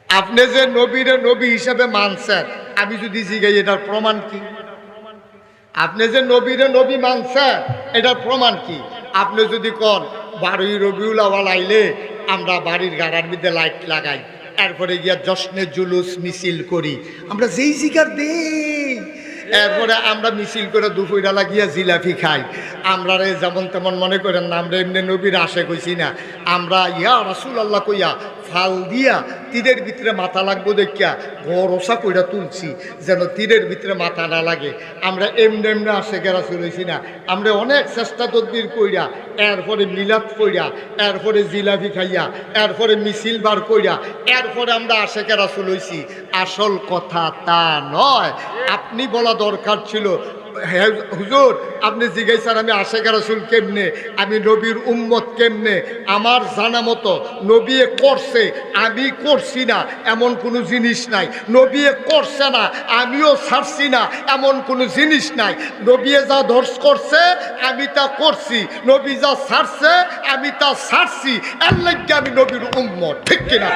আপনি যে নবীরে নবী হিসাবে মানছেন, আমি যদি জিগাই এটার প্রমাণ কি? আপনি যে নবীরে নবী মানছেন এটার প্রমাণ কি? আপনি যদি কন 12ই রবিউল আউয়াল আইলে আমরা বাড়ির গাড়ার মধ্যে লাইট লাগাই, এরপরে গিয়া জশ্নে জুলুস মিছিল করি, আমরা যেই জিগার দেই, এরপরে আমরা মিছিল করে দুপুরা লাগিয়া জিলাপি খাই, আমরা রে যেমন তেমন মনে করেন না আমরা এমনি নবীর আশে কইছি না, আমরা ইয়া রাসূলুল্লাহ কইয়া ফাল দিয়া তীরের ভিতরে মাথা লাগবো দেখিয়া ভরসা কইরা তুলছি যেন তীরের ভিতরে মাথা না লাগে। আমরা এমনি এমনি আশেকে রাসূল হইছি না, আমরা অনেক চেষ্টা তদবির কইরা, এরপরে মিলাদ কইরা, এরপরে জিলাপি খাইয়া, এরপরে মিছিল বার কইরা, এরপরে আমরা আশেকে রাসূল হইছি। আসল কথা তা নয়। আপনি বলা দরকার ছিল, হ্যাঁ হুজুর আপনি জিজ্ঞাসা আমি আশেকা রাসূল কেমনে, আমি নবীর উম্মত কেমনে, আমার জানা মতো নবী করছে আমি করছি না এমন কোনো জিনিস নাই, নবী করছে না আমিও ছাড়ছি না এমন কোনো জিনিস নাই, নবী যা ধর্ষ করছে আমি তা করছি, নবী যা ছাড়ছে আমি তা ছাড়ছি, এর লাগি আমি নবীর উম্মত, ঠিক কিনা?